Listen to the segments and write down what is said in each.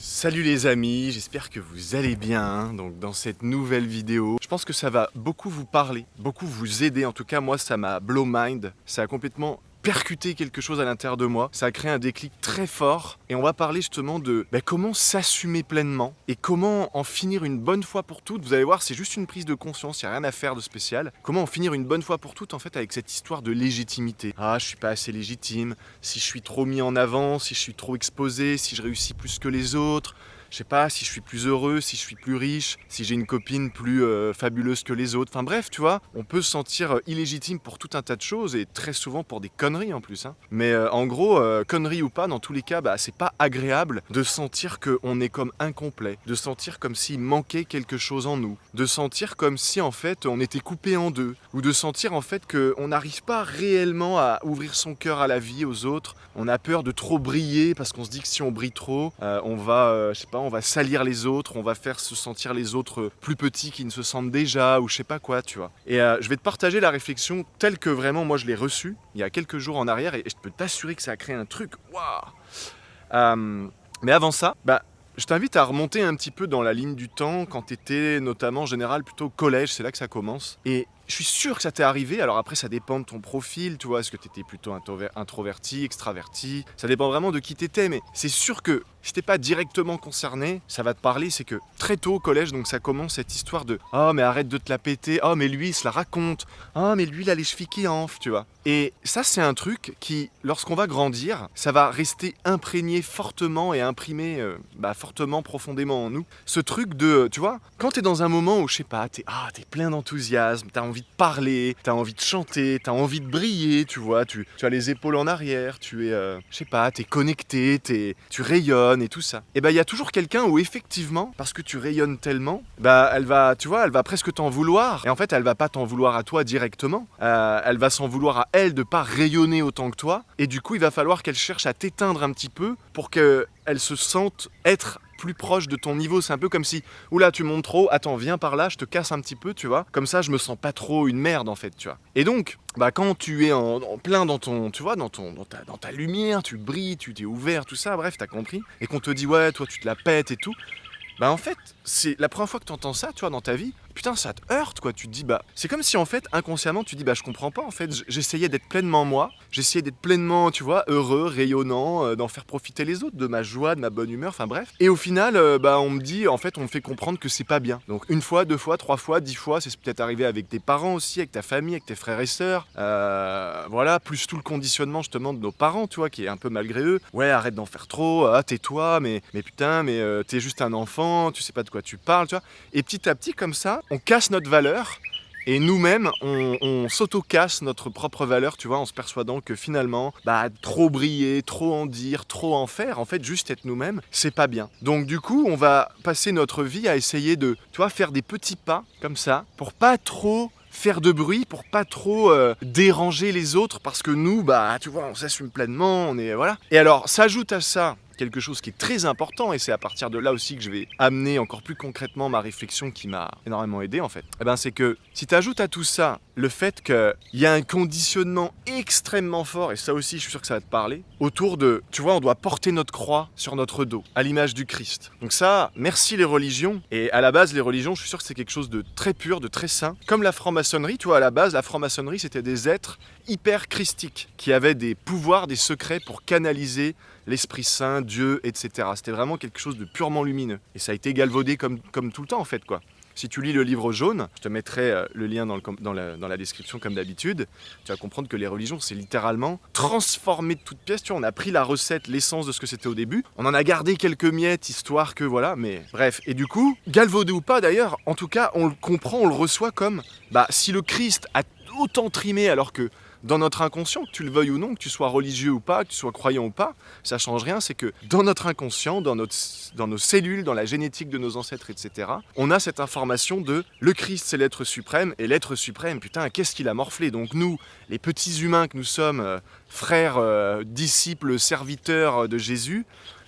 Salut les amis, j'espère que vous allez bien. Donc dans cette nouvelle vidéo, je pense que ça va beaucoup vous parler, beaucoup vous aider. En tout cas, moi, ça m'a blow mind. Ça a complètement percuté quelque chose à l'intérieur de moi. Ça a créé un déclic très fort. Et on va parler justement de comment s'assumer pleinement et comment en finir une bonne fois pour toutes. Vous allez voir, c'est juste une prise de conscience, il n'y a rien à faire de spécial. Comment en finir une bonne fois pour toutes en fait avec cette histoire de légitimité. Ah, je suis pas assez légitime, si je suis trop mis en avant, si je suis trop exposé, si je réussis plus que les autres. Je sais pas, si je suis plus heureux, si je suis plus riche, si j'ai une copine plus fabuleuse que les autres. Enfin bref, tu vois, on peut se sentir illégitime pour tout un tas de choses et très souvent pour des conneries en plus. Mais en gros, conneries ou pas, dans tous les cas, c'est pas agréable de sentir qu'on est comme incomplet, de sentir comme s'il manquait quelque chose en nous, de sentir comme si en fait on était coupé en deux, ou de sentir en fait qu'on n'arrive pas réellement à ouvrir son cœur à la vie, aux autres. On a peur de trop briller parce qu'on se dit que si on brille trop, on va, je sais pas, on va salir les autres, on va faire se sentir les autres plus petits qu'ils ne se sentent déjà, ou je sais pas quoi, tu vois. Et je vais te partager la réflexion telle que vraiment moi je l'ai reçue il y a quelques jours en arrière, et je peux t'assurer que ça a créé un truc, waouh. Mais avant ça, je t'invite à remonter un petit peu dans la ligne du temps quand tu étais notamment en général plutôt au collège, c'est là que ça commence. Et je suis sûr que ça t'est arrivé, alors après ça dépend de ton profil, tu vois, est-ce que t'étais plutôt introverti, extraverti, ça dépend vraiment de qui t'étais, mais c'est sûr que si t'es pas directement concerné, ça va te parler, c'est que très tôt au collège, donc ça commence cette histoire de « Oh mais arrête de te la péter, oh mais lui il se la raconte, oh mais lui il a les chevilles qui enflent », tu vois. Et ça c'est un truc qui, lorsqu'on va grandir, ça va rester imprégné fortement et imprimé fortement, profondément en nous. Ce truc de, tu vois, quand t'es dans un moment où, je sais pas, t'es plein d'enthousiasme, t'as envie de parler, t'as envie de chanter, t'as envie de briller, tu vois, tu as les épaules en arrière, tu es, je sais pas, t'es connecté, tu rayonnes et tout ça. Et il y a toujours quelqu'un où effectivement, parce que tu rayonnes tellement, elle va, tu vois, elle va presque t'en vouloir. Et en fait, elle va pas t'en vouloir à toi directement. Elle va s'en vouloir à elle de pas rayonner autant que toi. Et du coup, il va falloir qu'elle cherche à t'éteindre un petit peu pour qu'elle se sente être plus proche de ton niveau. C'est un peu comme si, oula, tu montes trop, attends, viens par là, je te casse un petit peu, tu vois. Comme ça, je me sens pas trop une merde, en fait, tu vois. Et donc, quand tu es en plein dans ton, tu vois, dans ta lumière, tu brilles, tu t'es ouvert, tout ça, bref, t'as compris. Et qu'on te dit, ouais, toi, tu te la pètes et tout. En fait, c'est la première fois que tu entends ça, tu vois, dans ta vie, putain, ça te heurte, quoi. Tu te dis, c'est comme si, en fait, inconsciemment, tu te dis, je comprends pas, en fait, j'essayais d'être pleinement moi, j'essayais d'être pleinement, tu vois, heureux, rayonnant, d'en faire profiter les autres, de ma joie, de ma bonne humeur, enfin bref. Et au final, on me dit, en fait, on me fait comprendre que c'est pas bien. Donc, une fois, deux fois, trois fois, 10 fois, c'est peut-être arrivé avec tes parents aussi, avec ta famille, avec tes frères et sœurs, voilà, plus tout le conditionnement, justement, de nos parents, tu vois, qui est un peu malgré eux. Ouais, arrête d'en faire trop, tais-toi, mais putain, mais t'es juste un enfant, tu sais pas de quoi tu parles, tu vois. Et petit à petit, comme ça, on casse notre valeur et nous-mêmes, on s'auto-casse notre propre valeur, tu vois, en se persuadant que finalement, trop briller, trop en dire, trop en faire, en fait, juste être nous-mêmes, c'est pas bien. Donc du coup, on va passer notre vie à essayer de, tu vois, faire des petits pas comme ça pour pas trop faire de bruit, pour pas trop déranger les autres, parce que nous, tu vois, on s'assume pleinement, on est, voilà. Et alors, s'ajoute à ça quelque chose qui est très important, et c'est à partir de là aussi que je vais amener encore plus concrètement ma réflexion qui m'a énormément aidé en fait. C'est que si tu ajoutes à tout ça le fait qu'il y a un conditionnement extrêmement fort, et ça aussi je suis sûr que ça va te parler, autour de, tu vois, on doit porter notre croix sur notre dos, à l'image du Christ. Donc ça, merci les religions, et à la base les religions, je suis sûr que c'est quelque chose de très pur, de très sain. Comme la franc-maçonnerie, tu vois, à la base la franc-maçonnerie c'était des êtres hyper christiques, qui avaient des pouvoirs, des secrets pour canaliser l'Esprit Saint, Dieu, etc. C'était vraiment quelque chose de purement lumineux. Et ça a été galvaudé comme tout le temps, en fait, quoi. Si tu lis le livre jaune, je te mettrai le lien dans la description comme d'habitude, tu vas comprendre que les religions, c'est littéralement transformé de toutes pièces. Tu vois, on a pris la recette, l'essence de ce que c'était au début, on en a gardé quelques miettes, histoire que voilà, mais bref. Et du coup, galvaudé ou pas d'ailleurs, en tout cas, on le comprend, on le reçoit comme, si le Christ a autant trimé alors que dans notre inconscient, que tu le veuilles ou non, que tu sois religieux ou pas, que tu sois croyant ou pas, ça change rien, c'est que dans notre inconscient, dans nos cellules, dans la génétique de nos ancêtres, etc., on a cette information de le Christ c'est l'être suprême, et l'être suprême, putain, qu'est-ce qu'il a morflé. Donc nous, les petits humains que nous sommes, frères, disciples, serviteurs de Jésus,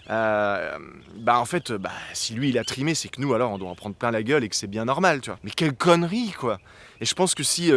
en fait, si lui il a trimé, c'est que nous alors on doit en prendre plein la gueule et que c'est bien normal, tu vois. Mais quelle connerie, quoi. Et je pense que si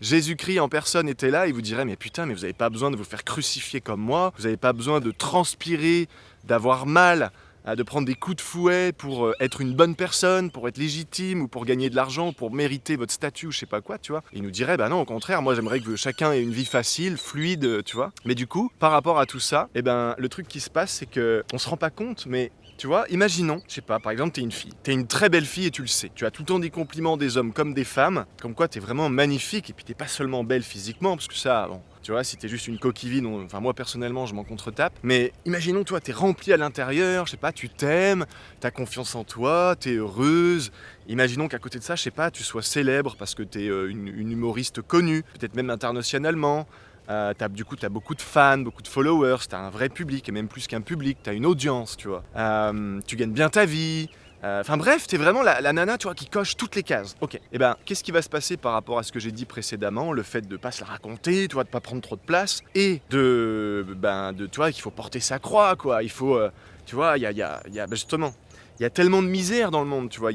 Jésus-Christ en personne était là, il vous dirait mais putain, mais vous n'avez pas besoin de vous faire crucifier comme moi, vous n'avez pas besoin de transpirer, d'avoir mal, de prendre des coups de fouet pour être une bonne personne, pour être légitime ou pour gagner de l'argent, pour mériter votre statut ou je sais pas quoi, tu vois. Il nous dirait, bah non, au contraire, moi j'aimerais que chacun ait une vie facile, fluide, tu vois. Mais du coup, par rapport à tout ça, eh ben, le truc qui se passe, c'est que on se rend pas compte, mais tu vois, imaginons, je sais pas, par exemple, t'es une fille. T'es une très belle fille et tu le sais. Tu as tout le temps des compliments des hommes comme des femmes, comme quoi t'es vraiment magnifique et puis t'es pas seulement belle physiquement, parce que ça, bon, tu vois, si t'es juste une coquille vide, enfin moi personnellement je m'en contre-tape. Mais imaginons toi, t'es remplie à l'intérieur, je sais pas, tu t'aimes, t'as confiance en toi, t'es heureuse. Imaginons qu'à côté de ça, je sais pas, tu sois célèbre parce que t'es une humoriste connue, peut-être même internationalement. Du coup, tu as beaucoup de fans, beaucoup de followers, tu as un vrai public, et même plus qu'un public, tu as une audience, tu vois. Tu gagnes bien ta vie. Enfin bref, tu es vraiment la nana, tu vois, qui coche toutes les cases. Ok, et ben, qu'est-ce qui va se passer par rapport à ce que j'ai dit précédemment, le fait de pas se la raconter, tu vois, de pas prendre trop de place, et tu vois, qu'il faut porter sa croix, quoi. Il faut, tu vois, justement, il y a tellement de misère dans le monde, tu vois,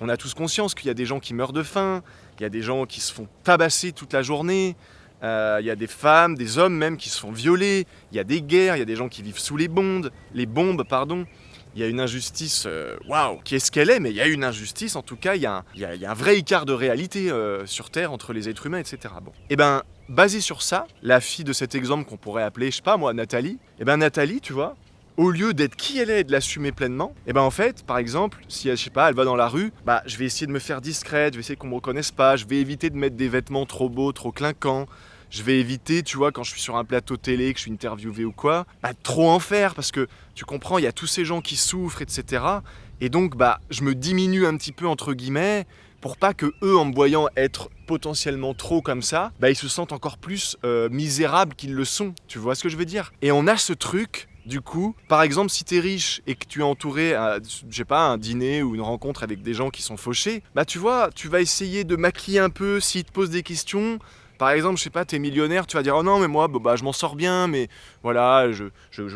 on a tous conscience qu'il y a des gens qui meurent de faim, il y a des gens qui se font tabasser toute la journée. Il y a des femmes, des hommes même qui se font violer, il y a des guerres, il y a des gens qui vivent sous les bombes, il y a une injustice, waouh, qui est ce qu'elle est, mais il y a une injustice, en tout cas, il y a un vrai écart de réalité sur Terre entre les êtres humains, etc. Bon. Et ben, basé sur ça, la fille de cet exemple qu'on pourrait appeler, je sais pas moi, Nathalie, et ben Nathalie, tu vois, au lieu d'être qui elle est et de l'assumer pleinement, et ben en fait, par exemple, si elle, je sais pas, elle va dans la rue, bah je vais essayer de me faire discrète, je vais essayer qu'on me reconnaisse pas, je vais éviter de mettre des vêtements trop beaux, trop clinquants, je vais éviter, tu vois, quand je suis sur un plateau télé, que je suis interviewé ou quoi, bah trop en faire parce que tu comprends, il y a tous ces gens qui souffrent, etc. Et donc, bah, je me diminue un petit peu entre guillemets pour pas que eux, en me voyant être potentiellement trop comme ça, bah ils se sentent encore plus misérables qu'ils le sont. Tu vois ce que je veux dire? Et on a ce truc. Du coup, par exemple, si t'es riche et que tu es entouré à, je sais pas, un dîner ou une rencontre avec des gens qui sont fauchés, bah tu vois, tu vas essayer de maquiller un peu s'ils te posent des questions. Par exemple, je sais pas, t'es millionnaire, tu vas dire oh non mais moi bah je m'en sors bien, mais voilà,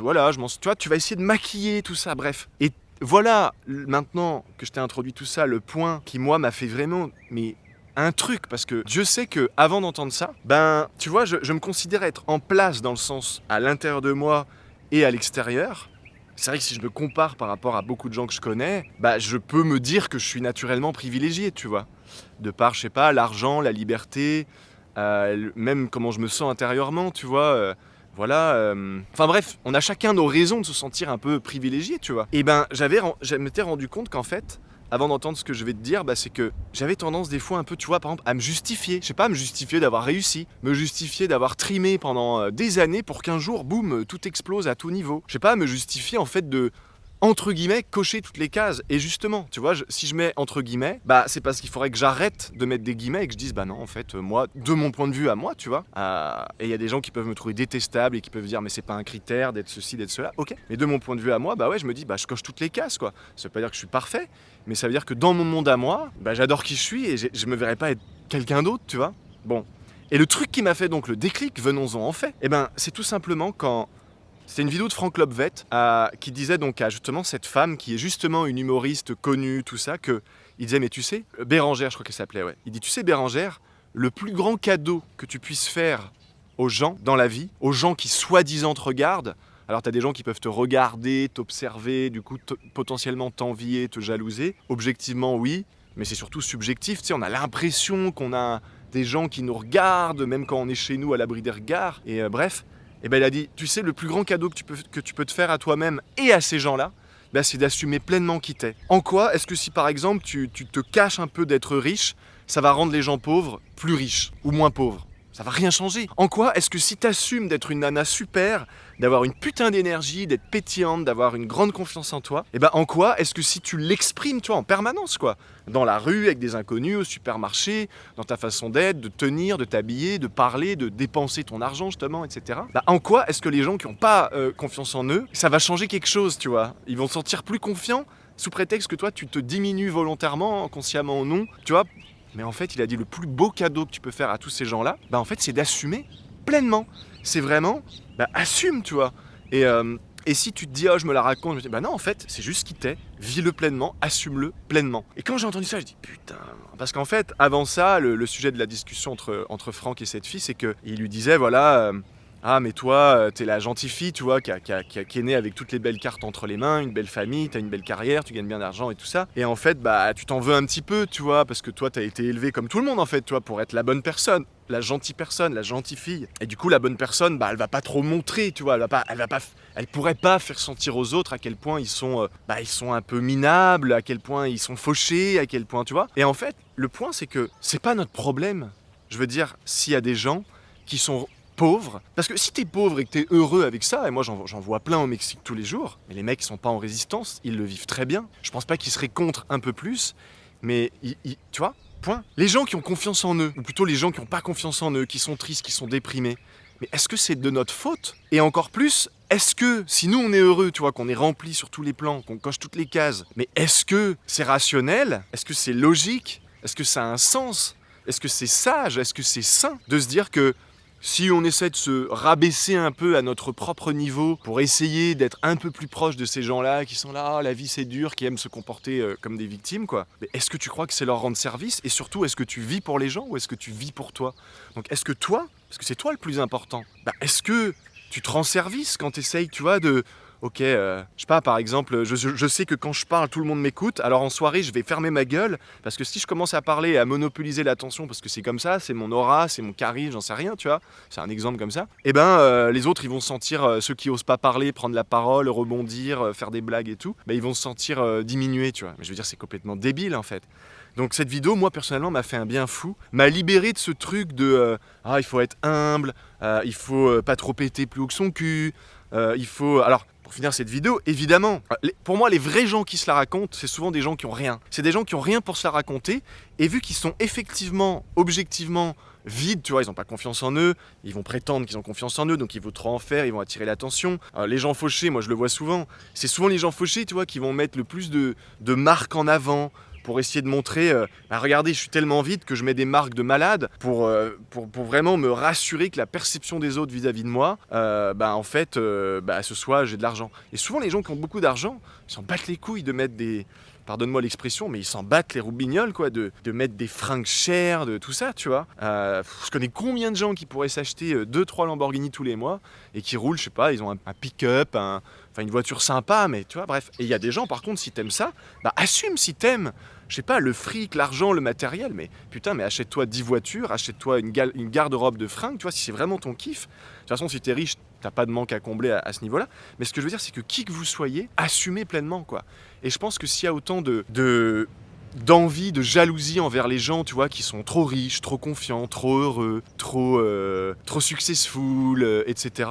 voilà, tu vois, tu vas essayer de maquiller tout ça, bref. Et voilà, maintenant que je t'ai introduit tout ça, le point qui moi m'a fait vraiment mais un truc, parce que Dieu sait que avant d'entendre ça, ben tu vois, je me considère être en place dans le sens à l'intérieur de moi et à l'extérieur. C'est vrai que si je me compare par rapport à beaucoup de gens que je connais, bah je peux me dire que je suis naturellement privilégié, tu vois. De par, je sais pas, l'argent, la liberté, même comment je me sens intérieurement, tu vois. Enfin bref, on a chacun nos raisons de se sentir un peu privilégié, tu vois. Et ben, je m'étais rendu compte qu'en fait, avant d'entendre ce que je vais te dire, bah, c'est que j'avais tendance des fois un peu, tu vois, par exemple, à me justifier. Je sais pas, me justifier d'avoir réussi, me justifier d'avoir trimé pendant des années pour qu'un jour, boum, tout explose à tout niveau. Je sais pas, me justifier en fait de entre guillemets, cocher toutes les cases. Et justement, tu vois, si je mets entre guillemets, bah c'est parce qu'il faudrait que j'arrête de mettre des guillemets et que je dise, bah non, en fait, moi, de mon point de vue à moi, tu vois, et il y a des gens qui peuvent me trouver détestable et qui peuvent dire, mais c'est pas un critère d'être ceci, d'être cela, ok. Mais de mon point de vue à moi, bah ouais, je me dis, bah je coche toutes les cases, quoi. Ça veut pas dire que je suis parfait, mais ça veut dire que dans mon monde à moi, bah j'adore qui je suis et je me verrais pas être quelqu'un d'autre, tu vois. Bon. Et le truc qui m'a fait donc le déclic, venons-en en fait, et ben c'est tout simplement quand c'était une vidéo de Franck Lobvet qui disait donc à justement cette femme qui est justement une humoriste connue, tout ça, que il disait mais tu sais, Bérangère je crois qu'elle s'appelait, ouais. Il dit tu sais Bérangère, le plus grand cadeau que tu puisses faire aux gens dans la vie, aux gens qui soi-disant te regardent, alors t'as des gens qui peuvent te regarder, t'observer, du coup potentiellement t'envier, te jalouser, objectivement oui, mais c'est surtout subjectif, tu sais, on a l'impression qu'on a des gens qui nous regardent, même quand on est chez nous à l'abri des regards, et bref. Et ben il a dit, tu sais, le plus grand cadeau que tu peux te faire à toi-même et à ces gens-là, ben, c'est d'assumer pleinement qui t'es. En quoi est-ce que si par exemple tu te caches un peu d'être riche, ça va rendre les gens pauvres plus riches ou moins pauvres? Ça va rien changer. En quoi est-ce que si t'assumes d'être une nana super, d'avoir une putain d'énergie, d'être pétillante, d'avoir une grande confiance en toi, et ben en quoi est-ce que si tu l'exprimes, toi, en permanence, quoi, dans la rue, avec des inconnus, au supermarché, dans ta façon d'être, de tenir, de t'habiller, de parler, de dépenser ton argent, justement, etc. Bah, en quoi est-ce que les gens qui n'ont pas confiance en eux, ça va changer quelque chose, tu vois? Ils vont se sentir plus confiants sous prétexte que toi, tu te diminues volontairement, consciemment ou non, tu vois? Mais en fait, il a dit le plus beau cadeau que tu peux faire à tous ces gens-là, bah en fait, c'est d'assumer pleinement. C'est vraiment, bah assume, tu vois. Et si tu te dis, oh, je me la raconte, je me dis, bah non, en fait, c'est juste qui t'es, vis-le pleinement, assume-le pleinement. Et quand j'ai entendu ça, je dis, putain. Parce qu'en fait, avant ça, le sujet de la discussion entre Franck et cette fille, c'est qu'il lui disait, voilà, Ah mais toi, t'es la gentille fille, tu vois, qui est née avec toutes les belles cartes entre les mains, une belle famille, t'as une belle carrière, tu gagnes bien d'argent et tout ça. Et en fait, bah tu t'en veux un petit peu, tu vois, parce que toi t'as été élevé comme tout le monde en fait, tu vois, pour être la bonne personne, la gentille fille. Et du coup la bonne personne, bah elle va pas trop montrer, tu vois, elle pourrait pas faire sentir aux autres à quel point ils sont un peu minables, à quel point ils sont fauchés, à quel point, tu vois. Et en fait, le point c'est que c'est pas notre problème. Je veux dire, s'il y a des gens qui sont pauvre. Parce que si t'es pauvre et que t'es heureux avec ça, et moi j'en vois plein au Mexique tous les jours, mais les mecs ils sont pas en résistance, ils le vivent très bien. Je pense pas qu'ils seraient contre un peu plus, mais tu vois, point. Les gens qui ont confiance en eux, ou plutôt les gens qui ont pas confiance en eux, qui sont tristes, qui sont déprimés, mais est-ce que c'est de notre faute? Et encore plus, est-ce que si nous on est heureux, tu vois, qu'on est rempli sur tous les plans, qu'on coche toutes les cases, mais est-ce que c'est rationnel? Est-ce que c'est logique? Est-ce que ça a un sens? Est-ce que c'est sage? Est-ce que c'est sain de se dire que si on essaie de se rabaisser un peu à notre propre niveau pour essayer d'être un peu plus proche de ces gens-là qui sont là, ah, la vie c'est dur, qui aiment se comporter comme des victimes, quoi. Mais est-ce que tu crois que c'est leur rendre service? Et surtout, est-ce que tu vis pour les gens ou est-ce que tu vis pour toi? Donc est-ce que toi, parce que c'est toi le plus important, est-ce que tu te rends service quand tu essayes, tu vois, de... Ok, je sais pas, par exemple, je sais que quand je parle, tout le monde m'écoute, alors en soirée, je vais fermer ma gueule, parce que si je commence à parler et à monopoliser l'attention, parce que c'est comme ça, c'est mon aura, c'est mon charisme, j'en sais rien, tu vois, c'est un exemple comme ça, et les autres, ils vont se sentir, ceux qui osent pas parler, prendre la parole, rebondir, faire des blagues et tout, ils vont se sentir diminués, tu vois. Mais je veux dire, c'est complètement débile, en fait. Donc cette vidéo, moi personnellement, m'a fait un bien fou, m'a libéré de ce truc de il faut être humble, il faut pas trop péter plus haut que son cul, il faut... Alors, pour finir cette vidéo, évidemment, pour moi, les vrais gens qui se la racontent, c'est souvent des gens qui ont rien. C'est des gens qui ont rien pour se la raconter, et vu qu'ils sont effectivement, objectivement vides, tu vois, ils n'ont pas confiance en eux, ils vont prétendre qu'ils ont confiance en eux, donc ils vont trop en faire, ils vont attirer l'attention. Les gens fauchés, moi je le vois souvent, c'est souvent les gens fauchés, tu vois, qui vont mettre le plus de marques en avant, pour essayer de montrer, regardez, je suis tellement vite que je mets des marques de malade pour vraiment me rassurer que la perception des autres vis-à-vis de moi, en fait, ce soit j'ai de l'argent. Et souvent, les gens qui ont beaucoup d'argent, ils s'en battent les couilles de mettre des... Pardonne-moi l'expression, mais ils s'en battent les roubignoles, quoi, de mettre des fringues chères, de tout ça, tu vois. Je connais combien de gens qui pourraient s'acheter 2-3 Lamborghini tous les mois et qui roulent, je sais pas, ils ont un pick-up, une voiture sympa, mais tu vois, bref. Et il y a des gens, par contre, si t'aimes ça, assume si t'aimes, je sais pas, le fric, l'argent, le matériel, mais putain, mais achète-toi 10 voitures, achète-toi une garde-robe de fringues, tu vois, si c'est vraiment ton kiff. De toute façon, si t'es riche, t'as pas de manque à combler à ce niveau-là. Mais ce que je veux dire, c'est que qui que vous soyez, assumez pleinement, quoi. Et je pense que s'il y a autant d'envie, de jalousie envers les gens, tu vois, qui sont trop riches, trop confiants, trop heureux, trop successful, etc.,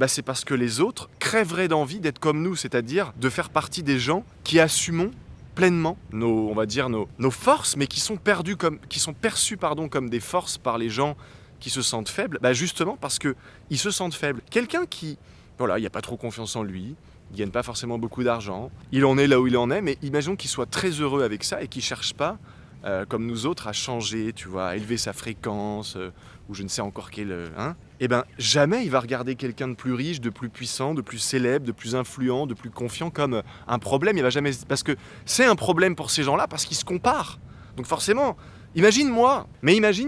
c'est parce que les autres crèveraient d'envie d'être comme nous, c'est-à-dire de faire partie des gens qui assumons pleinement on va dire nos forces, mais qui sont perçues comme des forces par les gens qui se sentent faibles, justement parce qu'ils se sentent faibles. Quelqu'un qui, voilà, il n'a pas trop confiance en lui, il gagne pas forcément beaucoup d'argent, il en est là où il en est, mais imaginons qu'il soit très heureux avec ça et qu'il cherche pas, comme nous autres, à changer, tu vois, à élever sa fréquence, ou je ne sais encore quel... jamais il va regarder quelqu'un de plus riche, de plus puissant, de plus célèbre, de plus influent, de plus confiant comme un problème. Il va jamais... Parce que c'est un problème pour ces gens-là, parce qu'ils se comparent. Donc forcément, imagine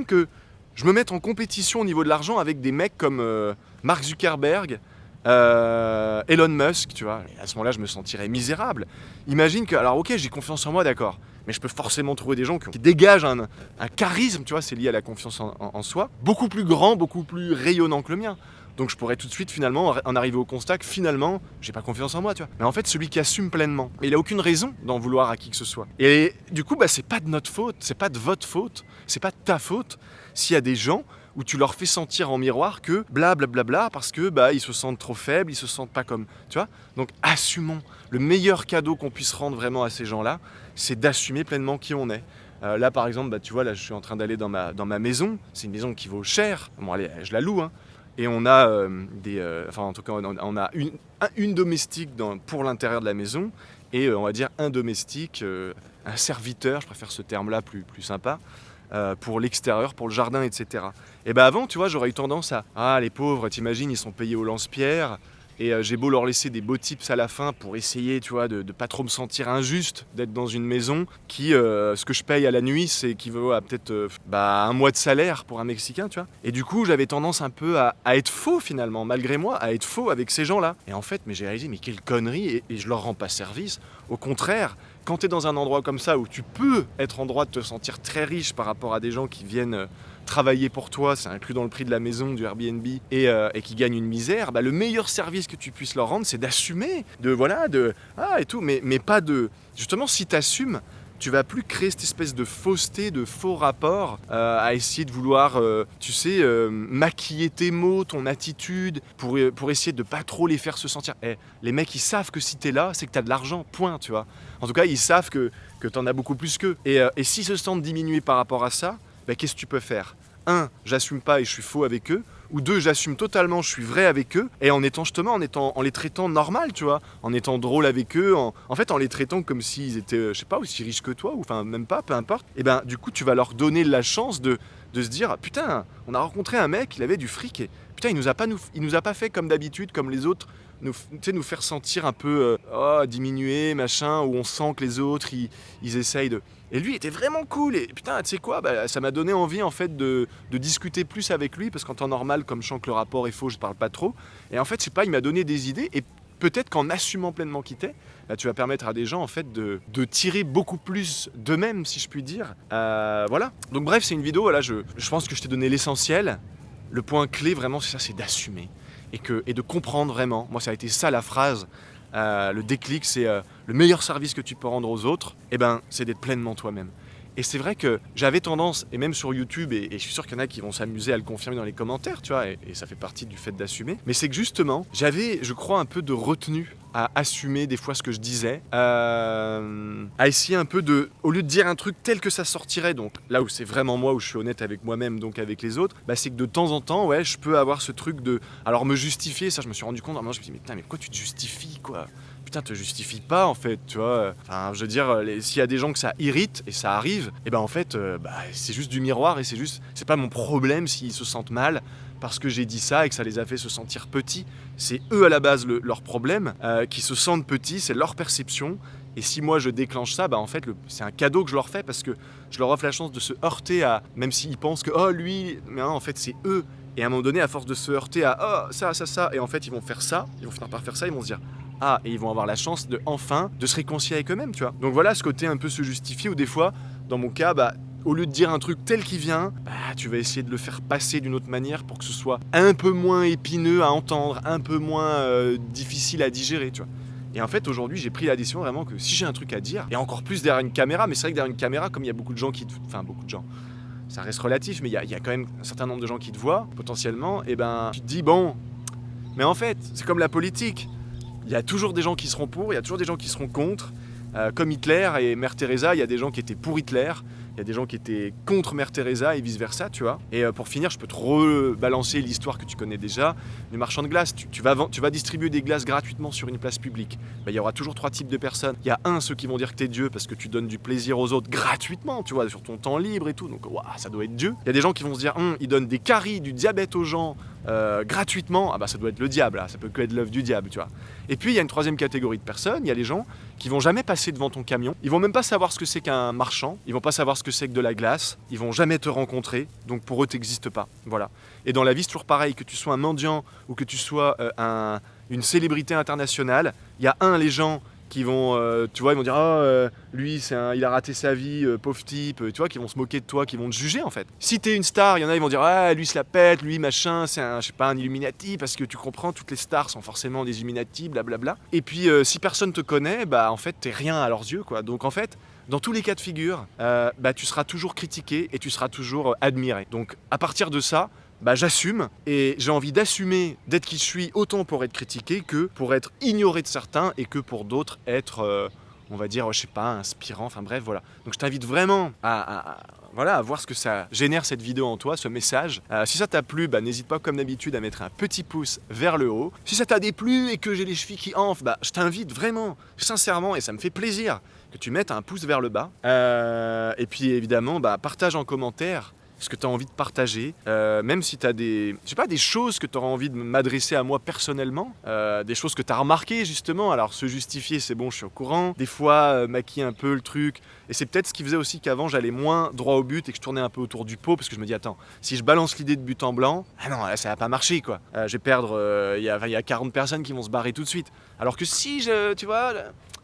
que je me mette en compétition au niveau de l'argent avec des mecs comme Mark Zuckerberg, Elon Musk, tu vois. Et à ce moment-là, je me sentirais misérable. Imagine que, alors ok, j'ai confiance en moi, d'accord, mais je peux forcément trouver des gens qui dégagent un charisme, tu vois, c'est lié à la confiance en soi, beaucoup plus grand, beaucoup plus rayonnant que le mien. Donc je pourrais tout de suite finalement en arriver au constat que finalement, j'ai pas confiance en moi, tu vois. Mais en fait, celui qui assume pleinement, il a aucune raison d'en vouloir à qui que ce soit. Et du coup, c'est pas de notre faute, c'est pas de votre faute, c'est pas de ta faute s'il y a des gens où tu leur fais sentir en miroir que blablabla parce que ils se sentent trop faibles, ils se sentent pas comme, tu vois. Donc assumons. Le meilleur cadeau qu'on puisse rendre vraiment à ces gens-là, c'est d'assumer pleinement qui on est. Là par exemple, tu vois, là je suis en train d'aller dans ma maison, c'est une maison qui vaut cher, bon allez, je la loue, hein. Et on a en tout cas on a une domestique pour l'intérieur de la maison et on va dire un domestique, un serviteur, je préfère ce terme-là plus sympa, pour l'extérieur, pour le jardin, etc. Et avant, tu vois, j'aurais eu tendance à « Ah, les pauvres, t'imagines, ils sont payés au lance-pierre Et j'ai beau leur laisser des beaux tips à la fin pour essayer, tu vois, de pas trop me sentir injuste d'être dans une maison qui, ce que je paye à la nuit, c'est équivaut à peut-être un mois de salaire pour un Mexicain, tu vois. Et du coup, j'avais tendance un peu à être faux finalement, malgré moi, à être faux avec ces gens-là. Et en fait, mais j'ai réalisé, mais quelle connerie, et je leur rends pas service. Au contraire, quand tu es dans un endroit comme ça où tu peux être en droit de te sentir très riche par rapport à des gens qui viennent travailler pour toi, c'est inclus dans le prix de la maison, du Airbnb, et qui gagnent une misère, le meilleur service que tu puisses leur rendre, c'est d'assumer, et tout, mais pas de... Justement, si tu assumes, tu vas plus créer cette espèce de fausseté, de faux rapport à essayer de vouloir, maquiller tes mots, ton attitude, pour essayer de pas trop les faire se sentir. Les mecs, ils savent que si t'es là, c'est que t'as de l'argent, point, tu vois. En tout cas, ils savent que t'en as beaucoup plus qu'eux. Et s'ils se sentent diminués par rapport à ça, qu'est-ce que tu peux faire ? 1, j'assume pas et je suis faux avec eux. Ou 2, j'assume totalement, je suis vrai avec eux, et en étant justement, en les traitant normal, tu vois, en étant drôle avec eux, en les traitant comme s'ils étaient, je sais pas, aussi riches que toi, ou enfin même pas, peu importe, et du coup tu vas leur donner la chance de se dire, putain, on a rencontré un mec, il avait du fric, et putain, il nous a pas fait comme d'habitude, comme les autres, nous faire sentir un peu diminué, machin, où on sent que les autres, ils essayent de... Et lui était vraiment cool, et putain, tu sais quoi, ça m'a donné envie en fait de discuter plus avec lui, parce qu'en temps normal, comme je sens que le rapport est faux, je parle pas trop, et en fait, je sais pas, il m'a donné des idées, et peut-être qu'en assumant pleinement qui t'es, tu vas permettre à des gens en fait de tirer beaucoup plus d'eux-mêmes, si je puis dire. Voilà. Donc bref, c'est une vidéo, voilà, je pense que je t'ai donné l'essentiel. Le point clé vraiment, c'est ça, c'est d'assumer. Et de comprendre vraiment, moi ça a été ça la phrase, le déclic, c'est le meilleur service que tu peux rendre aux autres, c'est d'être pleinement toi-même. Et c'est vrai que j'avais tendance, et même sur YouTube, et je suis sûr qu'il y en a qui vont s'amuser à le confirmer dans les commentaires, tu vois, et ça fait partie du fait d'assumer, mais c'est que justement, j'avais, je crois, un peu de retenue à assumer des fois ce que je disais, à essayer un peu de, au lieu de dire un truc tel que ça sortirait, donc là où c'est vraiment moi, où je suis honnête avec moi-même, donc avec les autres, c'est que de temps en temps, ouais, je peux avoir ce truc de, alors me justifier, ça je me suis rendu compte, à un moment je me dis, mais putain, mais pourquoi tu te justifies, quoi ? Putain, te justifie pas en fait, tu vois. Enfin, je veux dire, s'il y a des gens que ça irrite, et ça arrive, en fait, c'est juste du miroir, et c'est pas mon problème s'ils se sentent mal parce que j'ai dit ça et que ça les a fait se sentir petits. C'est eux à la base leur problème, qui se sentent petits, c'est leur perception. Et si moi je déclenche ça, en fait, c'est un cadeau que je leur fais parce que je leur offre la chance de se heurter à, même s'ils pensent que, oh lui, mais non, en fait c'est eux. Et à un moment donné, à force de se heurter à, oh ça, et en fait ils vont faire ça, ils vont finir par faire ça, ils vont se dire, ah, et ils vont avoir la chance de se réconcilier avec eux-mêmes, tu vois. Donc voilà, ce côté un peu se justifier, ou des fois, dans mon cas, au lieu de dire un truc tel qu'il vient, tu vas essayer de le faire passer d'une autre manière pour que ce soit un peu moins épineux à entendre, un peu moins difficile à digérer, tu vois. Et en fait, aujourd'hui, j'ai pris la décision vraiment que si j'ai un truc à dire, et encore plus derrière une caméra, mais c'est vrai que derrière une caméra, comme il y a beaucoup de gens enfin beaucoup de gens, ça reste relatif, mais il y a quand même un certain nombre de gens qui te voient, potentiellement, et tu te dis, bon, mais en fait, c'est comme la politique. Il y a toujours des gens qui seront pour, il y a toujours des gens qui seront contre. Comme Hitler et Mère Teresa, il y a des gens qui étaient pour Hitler, il y a des gens qui étaient contre Mère Teresa et vice-versa, tu vois. Et pour finir, je peux te rebalancer l'histoire que tu connais déjà, du marchand de glace. Tu vas distribuer des glaces gratuitement sur une place publique. Il y aura toujours 3 types de personnes. Il y a ceux qui vont dire que t'es Dieu parce que tu donnes du plaisir aux autres gratuitement, tu vois, sur ton temps libre et tout. Donc, ça doit être Dieu. Il y a des gens qui vont se dire, il donne des caries, du diabète aux gens gratuitement. Ça doit être le diable, là. Ça peut que être l'œuvre du diable, tu vois. Et puis, il y a une 3e catégorie de personnes. Il y a les gens qui vont jamais passer devant ton camion. Ils vont même pas savoir ce que c'est qu'un marchand. Ils vont pas savoir ce que c'est que de la glace. Ils vont jamais te rencontrer. Donc pour eux, t'existes pas. Voilà. Et dans la vie, c'est toujours pareil. Que tu sois un mendiant ou que tu sois une célébrité internationale, il y a les gens qui vont, tu vois, ils vont dire lui, il a raté sa vie, pauvre type, tu vois, qui vont se moquer de toi, qui vont te juger en fait. Si t'es une star, il y en a, ils vont dire lui se la pète, lui machin, c'est un Illuminati, parce que tu comprends, toutes les stars sont forcément des Illuminati, blablabla. Et puis si personne te connaît, en fait, t'es rien à leurs yeux, quoi. Donc en fait, dans tous les cas de figure, tu seras toujours critiqué et tu seras toujours admiré. Donc à partir de ça, j'assume, et j'ai envie d'assumer d'être qui je suis, autant pour être critiqué que pour être ignoré de certains, et que pour d'autres être, on va dire, je sais pas, inspirant, enfin bref, voilà. Donc je t'invite vraiment à voir ce que ça génère cette vidéo en toi, ce message. Si ça t'a plu, n'hésite pas comme d'habitude à mettre un petit pouce vers le haut. Si ça t'a déplu et que j'ai les chevilles qui enflent, je t'invite vraiment, sincèrement, et ça me fait plaisir, que tu mettes un pouce vers le bas. Et puis évidemment, partage en commentaire ce que tu as envie de partager, même si tu as des choses que tu auras envie de m'adresser à moi personnellement, des choses que tu as remarquées justement. Alors se justifier, c'est bon, je suis au courant. Des fois, maquiller un peu le truc. Et c'est peut-être ce qui faisait aussi qu'avant, j'allais moins droit au but et que je tournais un peu autour du pot, parce que je me dis, attends, si je balance l'idée de but en blanc, ah non, là, ça va pas marcher, quoi. Je vais perdre, il y a 40 personnes qui vont se barrer tout de suite. Alors que si tu vois,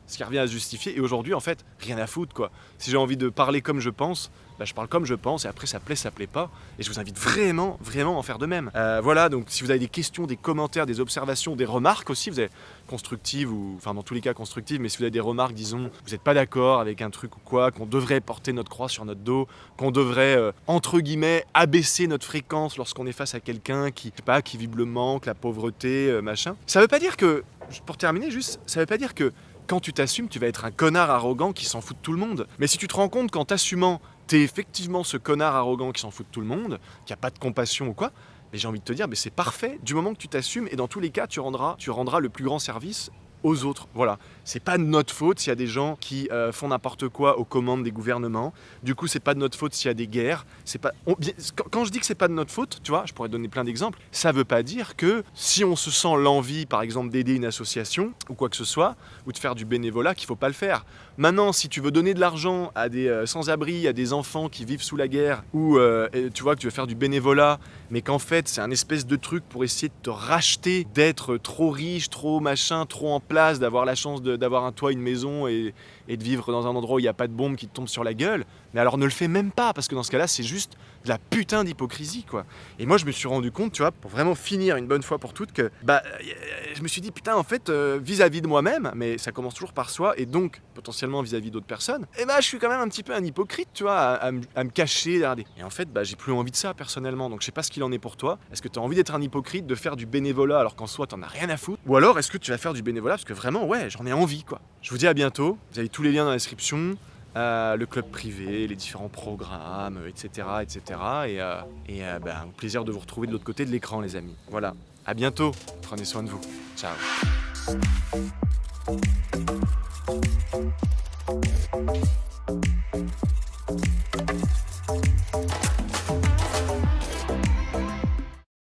ce qui revient à se justifier. Et aujourd'hui, en fait, rien à foutre, quoi. Si j'ai envie de parler comme je pense, bah, je parle comme je pense, et après ça plaît pas. Et je vous invite vraiment à en faire de même. Voilà, donc si vous avez des questions, des commentaires, des observations, des remarques aussi, vous avez constructives, ou enfin dans tous les cas constructives, mais si vous avez des remarques, disons, vous n'êtes pas d'accord avec un truc ou quoi, qu'on devrait porter notre croix sur notre dos, qu'on devrait, entre guillemets, abaisser notre fréquence lorsqu'on est face à quelqu'un qui, je sais pas, qui vibre le manque, la pauvreté, machin. Ça veut pas dire que, pour terminer juste, ça veut pas dire que quand tu t'assumes, tu vas être un connard arrogant qui s'en fout de tout le monde. Mais si tu te rends compte qu'en t'assumant, t'es effectivement ce connard arrogant qui s'en fout de tout le monde, qui a pas de compassion ou quoi, mais j'ai envie de te dire, mais c'est parfait du moment que tu t'assumes, et dans tous les cas, tu rendras le plus grand service aux autres. Voilà, c'est pas de notre faute s'il y a des gens qui font n'importe quoi aux commandes des gouvernements. Du coup, c'est pas de notre faute s'il y a des guerres. C'est pas quand je dis que c'est pas de notre faute, tu vois, je pourrais donner plein d'exemples. Ça veut pas dire que si on se sent l'envie, par exemple, d'aider une association ou quoi que ce soit, ou de faire du bénévolat, qu'il faut pas le faire. Maintenant, si tu veux donner de l'argent à des sans-abri, à des enfants qui vivent sous la guerre, ou tu vois que tu veux faire du bénévolat, mais qu'en fait c'est un espèce de truc pour essayer de te racheter, d'être trop riche, trop machin, trop en place, d'avoir la chance d'avoir un toit, une maison et de vivre dans un endroit où il n'y a pas de bombe qui te tombe sur la gueule, mais alors ne le fais même pas, parce que dans ce cas-là, c'est juste de la putain d'hypocrisie, quoi. Et moi, je me suis rendu compte, tu vois, pour vraiment finir une bonne fois pour toutes, que je me suis dit, putain, en fait, vis-à-vis de moi-même, mais ça commence toujours par soi, et donc potentiellement vis-à-vis d'autres personnes, et je suis quand même un petit peu un hypocrite, tu vois, à me cacher derrière des... Et en fait, j'ai plus envie de ça, personnellement, donc je sais pas ce qu'il en est pour toi. Est-ce que tu as envie d'être un hypocrite, de faire du bénévolat alors qu'en soi, t'en as rien à foutre? Ou alors, est-ce que tu vas faire du bénévolat parce que vraiment, ouais, j'en ai envie, quoi. Je vous dis à bientôt, vous avez tous les liens dans la description, le club privé, les différents programmes, etc. Au plaisir de vous retrouver de l'autre côté de l'écran, les amis. Voilà, à bientôt, prenez soin de vous. Ciao.